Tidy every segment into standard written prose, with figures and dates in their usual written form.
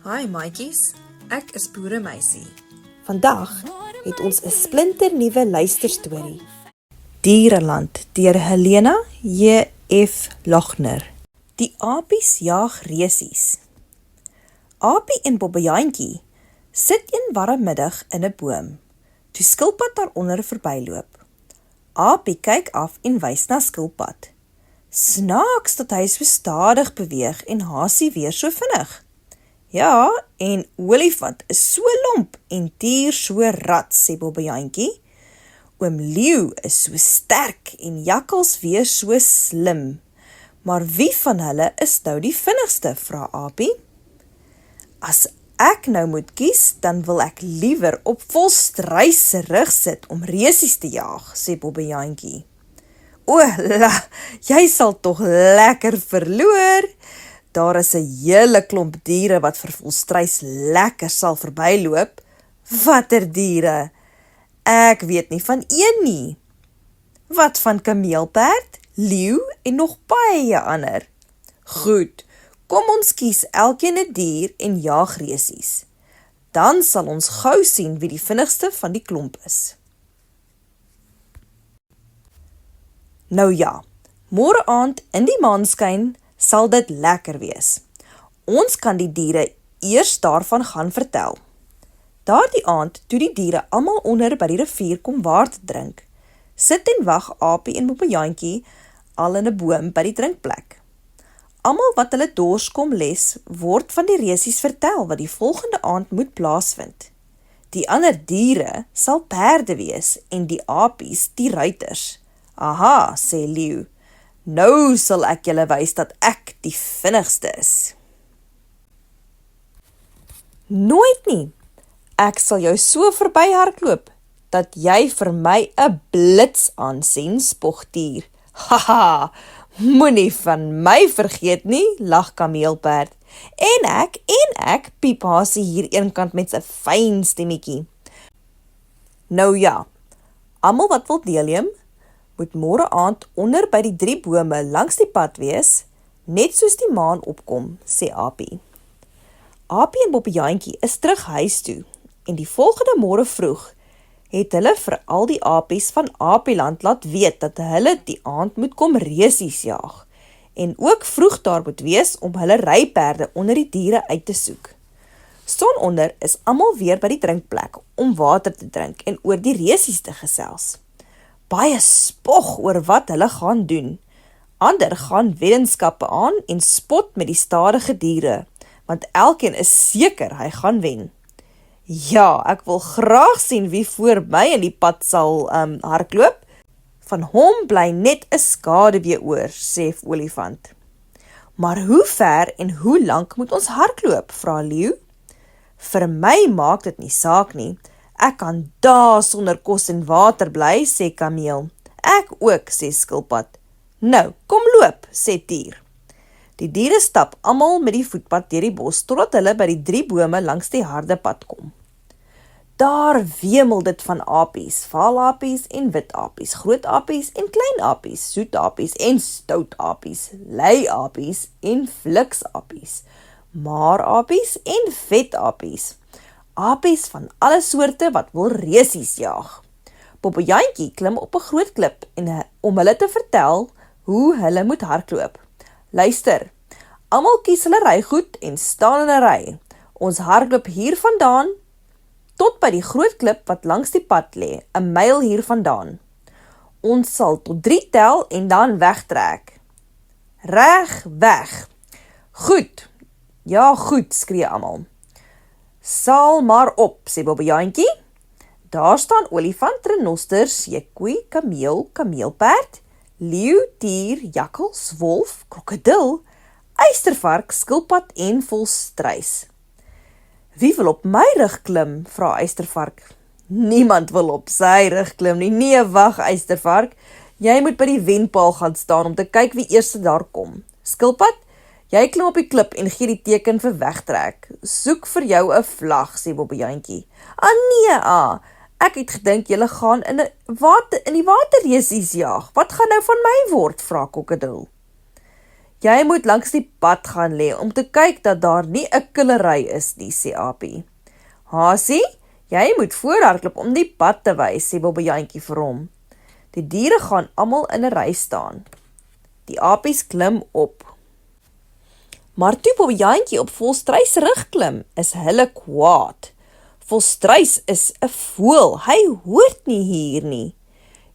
Hi maatjies, ek is Boeremeisie. Vandag het ons 'n splinternuwe luisterstorie. Diereland deur Helena J.F. Lochner. Die apies jaag resies. Apie en Bobbejantjie sit een warm middag in 'n boom, toe Skilpad daaronder verbyloop. Apie kyk af en wys na Skilpad. Snaaks dat hy so stadig beweeg en Hasie weer so vinnig. Ja, en olifant is so lomp en dier so rat, sê Bobbejantjie. Oom Leeu is so sterk en jakkals weer so slim. Maar wie van hulle is nou die vinnigste, vra Apie? As ek nou moet kies, dan wil ek liewer op Volstruis se rug sit om resies te jaag, sê Bobbejantjie. O, jy sal tog lekker verloor. Daar is 'n hele klomp diere wat vir Volstruis lekker sal verbyloop. Watter diere? Ek weet nie van een nie. Wat van kameelperd, leeu en nog baie ander? Goed, kom ons kies elkeen 'n dier en jaag resies. Dan sal ons gou sien wie die vinnigste van die klomp is. Nou ja, môre aand in die maanskyn sal dit lekker wees. Ons kan die diere eers daarvan gaan vertel. Daardie aand, toe die diere almal onder by die rivier kom water drink, sit en wag Apie en Bobbejantjie al in 'n boom by die drinkplek. Almal wat hulle dors kom les, word van die resies vertel wat die volgende aand moet plaasvind. Die ander diere sal perde wees en die apies die ruiters. Aha, sê Leeu. Nou sal ek julle wys dat ek die vinnigste is. Nooit nie. Ek sal jou so verby hardloop, dat jy vir my 'n blits aansien, spog dier. Haha, moenie van my vergeet nie, lag kameelperd. En ek, piep Hasie hier eenkant met sy fyn stemmetjie. Nou ja, almal wat wil deelneem, moet môre aand onder by die 3 bome langs die pad wees, net soos die maan opkom, sê Apie. Apie en Bobbejantjie is terug huis toe, en die volgende môre vroeg het hulle vir al die apies van Apieland laat weet dat hulle die aand moet kom resies jaag, en ook vroeg daar moet wees om hulle ryperde onder die diere uit te soek. Sononder is almal weer by die drinkplek om water te drink en oor die resies te gesels. Baie spog oor wat hulle gaan doen. Ander gaan weddenskappe aan en spot met die stadige diere, want elkeen is seker hy gaan wen. Ja, ek wil graag sien wie voor my in die pad sal hardloop. Van hom bly net 'n skaduwee oor, sê olifant. Maar hoe ver en hoe lank moet ons hardloop, vra leeu? Vir my maak dit nie saak nie. Ek kan dae sonder kos en water bly, sê kameel. Ek ook, sê skilpad. Nou, kom loop, sê tier. Die diere stap almal met die voetpad deur die bos, totdat hulle by die 3 bome langs die harde pad kom. Daar wemel dit van apies, vaalapies en wit apies, groot apies en klein apies, soet apies en stout apies, lei apies en fliks apies, maar apies en vet apies. Apies van alle soorte wat wil resies jaag. Bobbejantjie klim op 'n groot klip om hulle te vertel hoe hulle moet hardloop. Luister, almal kies hulle rygoed en staan in 'n ry. Ons hardloop hier vandaan tot by die groot klip wat langs die pad lê, 'n myl hier vandaan. Ons sal tot 3 tel en dan wegtrek. Reg weg. Goed. Ja, goed, skree almal. Sal maar op, sê Bobbejantjie. Daar staan olifant, renoster, seekoei, kameel, kameelperd, leeu, dier, jakkals, wolf, krokodil, eystervark, skilpad en Volstruis. Wie wil op my rug klim, vra eystervark. Niemand wil op sy rug klim nie. Nee, wag eystervark. Jy moet by die wenpaal gaan staan om te kyk wie eers daar kom. Skilpad, jy klim op die klip en gee die teken vir wegtrek. Soek vir jou 'n vlag, sê Bobbejantjie. Nee, ek het gedink julle gaan in die waterresies jaag. Wat gaan nou van my word, vra krokodil. Jy moet langs die pad gaan lê om te kyk dat daar nie 'n killery is nie, sê Aapie. Hasie, jy moet voorhardloop om die pad te wys, sê Bobbejantjie vir hom. Die diere gaan almal in 'n ry staan. Die aapies klim op. Maar toe Bobbejantjie op Volstruis rug klim, is hulle kwaad. Volstruis is 'n voël, hy hoort nie hier nie.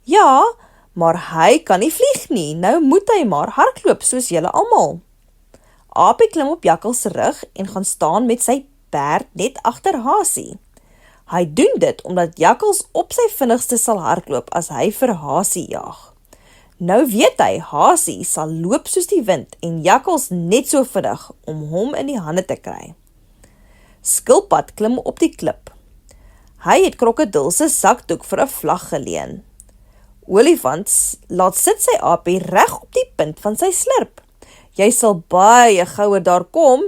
Ja, maar hy kan nie vlieg nie, nou moet hy maar hardloop soos julle almal. Aapie klim op Jakkals se rug en gaan staan met sy perd net agter Hasie. Hy doen dit omdat Jakkals op sy vinnigste sal hardloop as hy vir Hasie jag. Nou weet hy, Hasie sal loop soos die wind en Jakkals net so vinnig om hom in die hande te kry. Skilpad klim op die klip. Hy het Krokodil se sakdoek vir 'n vlag geleen. Olifant laat sit sy aapie reg op die punt van sy slurp. Jy sal baie gouer daar kom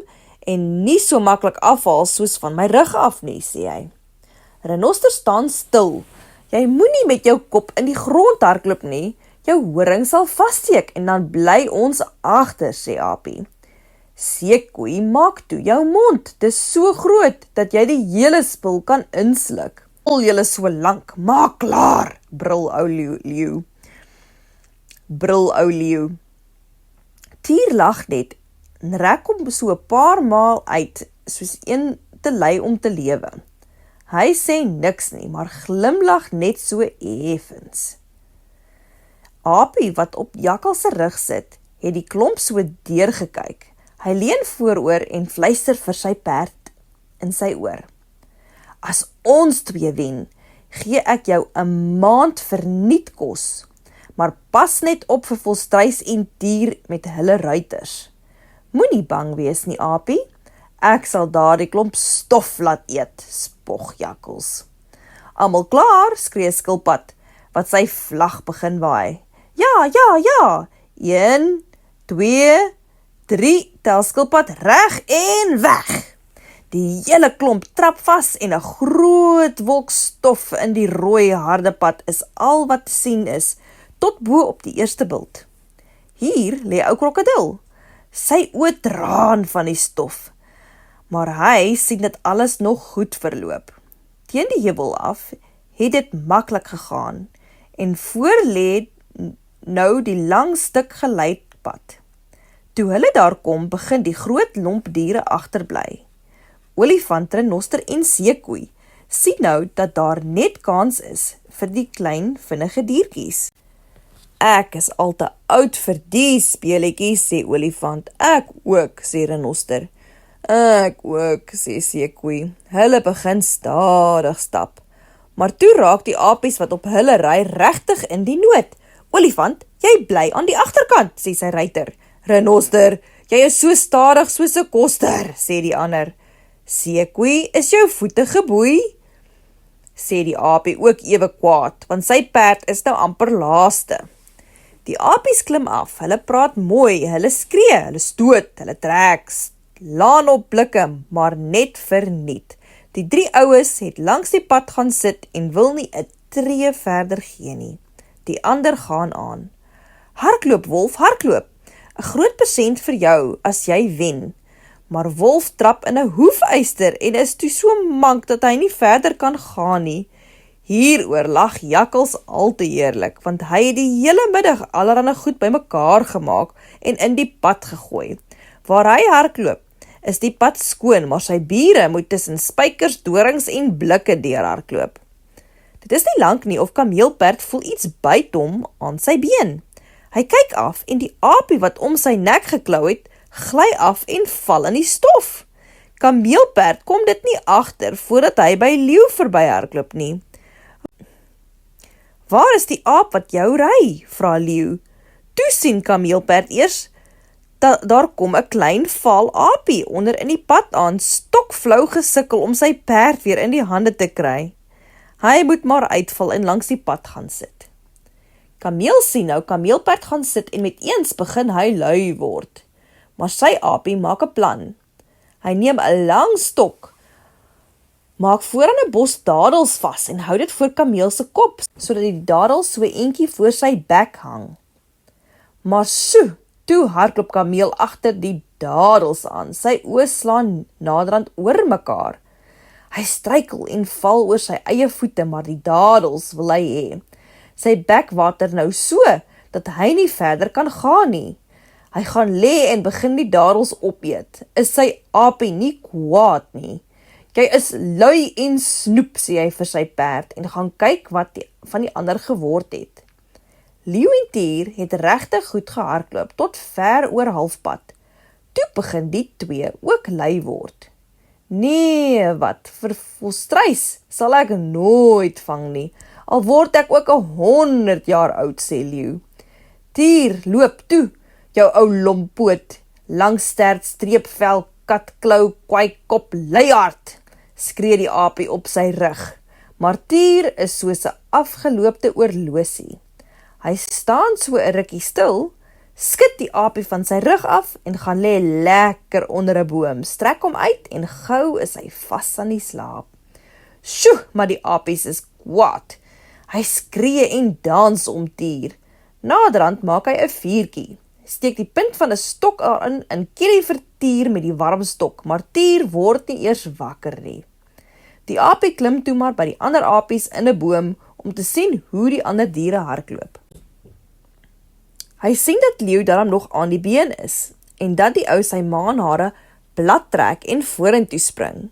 en nie so maklik afhaal soos van my rug af nie, sê hy. Renoster staan stil. Jy moenie met jou kop in die grond hardloop nie. Jou horing sal vassteek en dan bly ons agter, sê Aapie. Seekoei, maak toe jou mond. Dis so groot dat jy die hele spul kan insluk. Al julle so lank, maak klaar, brul ou leeu. Tier lag net en rek hom so 'n paar maal uit, soos een te lui om te lewe. Hy sê niks nie, maar glimlag net so effens. Aapie wat op Jakkals se rug sit, het die klomp so deurgekyk. Hy leun vooroor en fluister vir sy perd in sy oor. As ons twee wen, gee ek jou 'n maand verniet kos, maar pas net op vir Volstruis en Tier met hulle ruiters. Moenie bang wees nie, Aapie. Ek sal daardie klomp stof laat eet, spog Jakkals. Almal klaar, skree Skilpad, wat sy vlag begin waai. Ja, 1, 2, 3, tel Skilpad reg en weg. Die hele klomp trap vas en 'n groot wolk stof in die rooi harde pad is al wat te sien is, tot bo op die eerste bult. Hier lê ou Krokodil. Sy oë traan van die stof, maar hy sien dit alles nog goed verloop. Teen die heuwel af het dit maklik gegaan en voor lê nou die lang stuk geleidpad. Toe hulle daar kom, begin die groot lomp diere agterbly. Olifant, renoster en seekoei sien nou dat daar net kans is vir die klein vinnige diertjies. Ek is al te oud vir die speletjies, sê Olifant. Ek ook, sê Renoster. Ek ook, sê Seekoei. Hulle begin stadig stap. Maar toe raak die apies wat op hulle ry regtig in die nood. Olifant, jy bly aan die agterkant, sê sy ruiter. Renoster, jy is so stadig soos 'n koster, sê die ander. Seekoei, is jou voete geboei? Sê die aapie ook ewe kwaad, want sy perd is nou amper laaste. Die apies klim af, hulle praat mooi, hulle skree, hulle stoot, hulle trek, laan op blikke, maar net verniet. Die 3 oues het langs die pad gaan sit en wil nie 'n tree verder gee nie. Die ander gaan aan. Hardloop, Wolf, hardloop. 'n Groot persent vir jou as jy wen. Maar Wolf trap in 'n hoefyster en is toe so mank dat hy nie verder kan gaan nie. Hieroor lag Jakkals al te heerlik, want hy het die hele middag allerlei goed bymekaar gemaak en in die pad gegooi. Waar hy hardloop, is die pad skoon, maar sy bure moet tussen spykers, dorings en blikke deur hardloop. Dit is nie lank nie of Kameelperd voel iets byt hom aan sy been. Hy kyk af en die aapie wat om sy nek geklou het, gly af en val in die stof. Kameelperd kom dit nie agter voordat hy by leeu verby hardloop nie. Waar is die aap wat jou ry? Vra leeu. Toe sien Kameelperd eers daar kom 'n klein vaal aapie onder in die pad aan, stokflou gesukkel om sy perd weer in die hande te kry. Hy moet maar uitval en langs die pad gaan sit. Kameel sien nou Kameelperd gaan sit en met eens begin hy lui word. Maar sy aapie maak 'n plan. Hy neem 'n lang stok, maak vooraan 'n bos dadels vas en hou dit voor Kameel se kop, sodat die dadels so eentjie voor sy bek hang. Maar toe Toe hardloop Kameel agter die dadels aan. Sy oë slaan naderhand oor mekaar. Hy struikel en val oor sy eie voete, maar die dadels wil hy hê. Sy bek water nou so, dat hy nie verder kan gaan nie. Hy gaan lê en begin die dadels opeet. Is sy aapie nie kwaad nie. Jy is lui en snoep, sê hy vir sy perd, en gaan kyk wat van die ander geword het. Leeu en Tier het regtig goed gehardloop, tot ver oor halfpad. Toe begin die twee ook lui word. Nee, wat vir volstruis sal ek nooit vang nie, al word ek ook 100 jaar oud, sê Leeu. Tier, loop toe, jou ou lompoot, langstert, streepvel, katklou, kwaaikop, luiaard, skree die aapie op sy rug. Maar Tier is soos 'n afgeloopte oorlosie. Hy staan so 'n rukkie stil, skud die aapie van sy rug af en gaan lê lekker onder 'n boom, strek hom uit en gou is hy vas aan die slaap. Sjoe, maar die apies is kwaad. Hy skree en dans om Tier. Naderhand maak hy 'n vuurtjie, steek die punt van 'n stok daarin en kill vir Tier met die warm stok, maar Tier word nie eers wakker nie. Die aapie klim toe maar by die ander apies in 'n boom om te sien hoe die ander diere hardloop. Hy sien dat Leeu daarom nog aan die been is en dat die ou sy maanhare plat trek en vorentoe spring.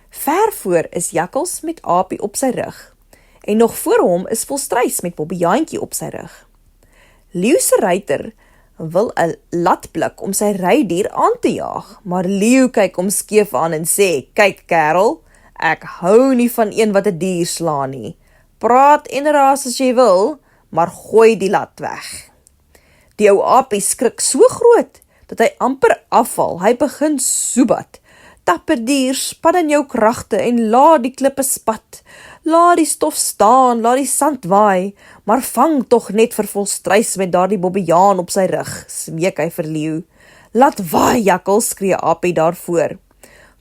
Ver voor is Jakkals met Aapie op sy rug en nog voor hom is Volstruis met Bobbejaantjie op sy rug. Leeu se ruiter wil 'n lat blik om sy rydier aan te jaag, maar Leeu kyk hom skeef aan en sê, "Kyk kerel, ek hou nie van een wat 'n dier slaan nie. Praat en raas as jy wil, maar gooi die lat weg." Die ou aapie skrik so groot, dat hy amper afval. Hy begin soebat. "Dapper dier, span in jou kragte en laat die klippe spat. Laat die stof staan, laat die sand waai, maar vang tog net vir Volstruis met daardie bobbejaan op sy rug," smeek hy vir Leeu. "Laat waai, Jakkals," skree Aapie daarvoor.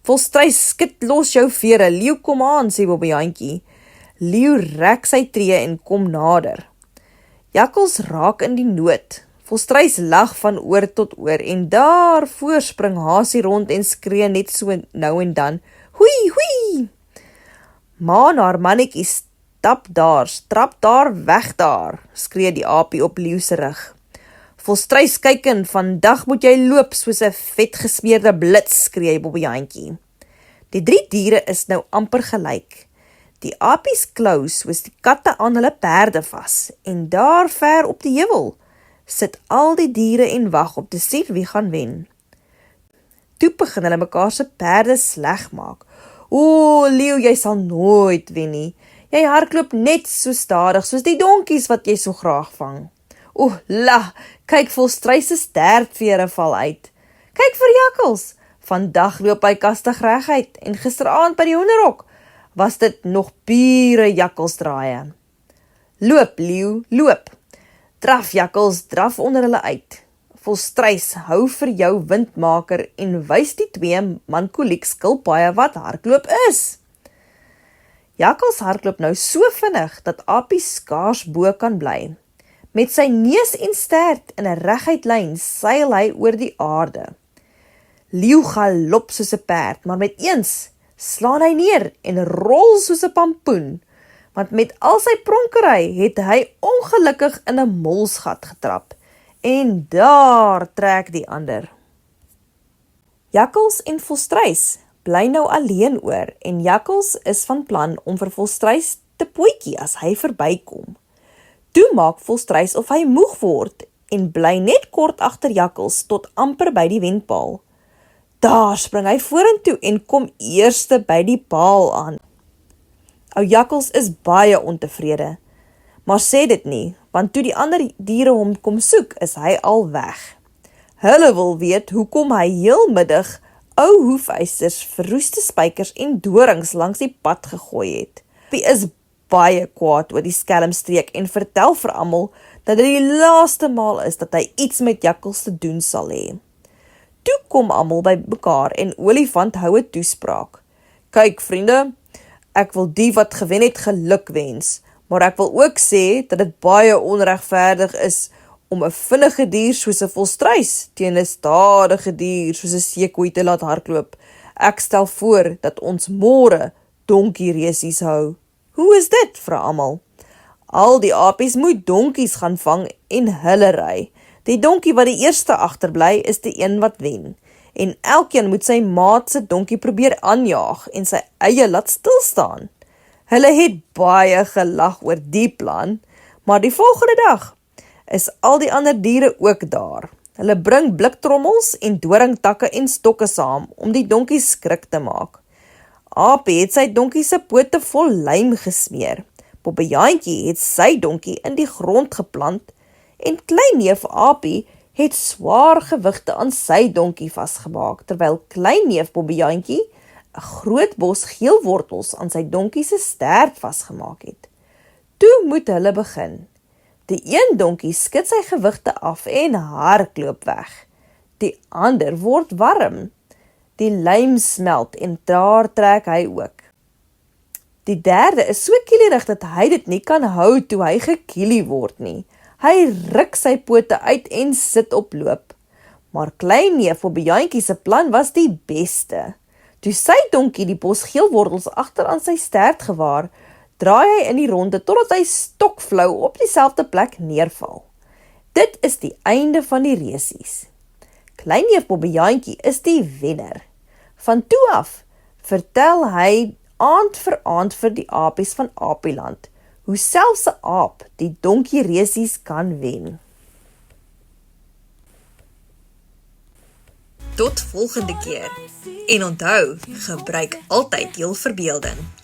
"Volstruis, skud los jou vere, Leeu kom aan," sê Bobbejaantjie. Leeu rek sy tree en kom nader. Jakkals raak in die nood. Volstruis lag van oor tot oor en daarvoor spring Hasie rond en skree net so nou en dan, "Hoei, hoei!" Maar haar mannetjie strap daar, weg daar, skree die aapie op Leeu se rug. "Volstruis kyk in, vandag moet jy loop soos 'n vetgesmeerde blits," skree Bobbejaantjie. Die 3 diere is nou amper gelyk. Die apies klou soos die katte aan hulle perde vas en daar ver op die heuwel sit al die diere en wag om te sien wie gaan wen. Toe begin hulle mekaar se perde sleg maak. "O, Leeu, jy sal nooit wen nie. Jy hardloop net so stadig soos die donkies wat jy so graag vang. O, la, kyk Volstruis se stertvere val uit. Kyk vir Jakkals, vandag loop hy kastig reguit en gisteraand by die hoenderhok was dit nog pure jakkalsdraaie. Loop, Leeu, loop. Draf, Jakkals, draf onder hulle uit. Volstruis, hou vir jou windmaker en wys die 2 mankoliek skilpaaie wat hardloop is." Jakkals hardloop nou so vinnig dat Aapie skaars bo kan bly. Met sy neus en stert in 'n reguit lyn seil hy oor die aarde. Leeu galop soos 'n perd, maar met eens slaan hy neer en rol soos 'n pampoen, want met al sy pronkery het hy ongelukkig in 'n molsgat getrap, en daar trek die ander. Jakkals en Volstruis bly nou alleen oor, en Jakkals is van plan om vir Volstruis te pootjie as hy verbykom. Toe maak Volstruis of hy moeg word, en bly net kort agter Jakkals tot amper by die wendpaal. Daar spring hy vorentoe en kom eerste by die paal aan. Ou Jakkals is baie ontevrede, maar sê dit nie, want toe die ander diere hom kom soek, is hy al weg. Hulle wil weet hoekom hy heel middag ou hoefysters, verroeste spykers en dorings langs die pad gegooi het. Hy is baie kwaad oor die skelmstreek en vertel vir almal dat dit die laaste maal is dat hy iets met Jakkals te doen sal hê. Toe kom almal by mekaar en Olifant hou 'n toespraak. "Kyk vriende, ek wil die wat gewen het geluk wens, maar ek wil ook sê dat dit baie onregverdig is om 'n vinnige dier soos 'n volstruis teen 'n stadige dier soos 'n seekoei te laat hardloop. Ek stel voor dat ons môre donkieresies hou. Hoe is dit, vra almal. Al die apies moet donkies gaan vang en hulle ry. Die donkie wat die eerste agterbly is die een wat wen. En elkeen moet sy maat se donkie probeer aanjaag en sy eie laat stilstaan. Hulle het baie gelag oor die plan, maar die volgende dag is al die ander diere ook daar. Hulle bring bliktrommels en doringtakke en stokke saam om die donkie skrik te maak. Apie het sy donkie se pote vol lijm gesmeer. Bobbejaantjie het sy donkie in die grond geplant en kleinneef Apie het swaar gewigte aan sy donkie vasgemaak, terwyl kleinneef Bobbejaantjie 'n groot bos geel wortels aan sy donkie se stert vasgemaak het. Toe moet hulle begin. Die een donkie skud sy gewigte af en hardloop weg. Die ander word warm. Die lijm smelt en daar trek hy ook. Die derde is so kielerig dat hy dit nie kan hou toe hy gekielie word nie. Hy ruk sy pote uit en sit op loop. Maar kleinneef Bobbejaantjie se plan was die beste. Toe sy donkie die bos geelwortels agter aan sy stert gewaar, draai hy in die ronde totdat hy stokflou op dieselfde plek neerval. Dit is die einde van die resies. Kleinneef Bobbejaantjie is die wenner. Van toe af vertel hy aand vir aand vir die apies van Apieland hoe selfs 'n aap die donkie resies kan wen. Tot volgende keer. En onthou, gebruik altyd jou verbeelding.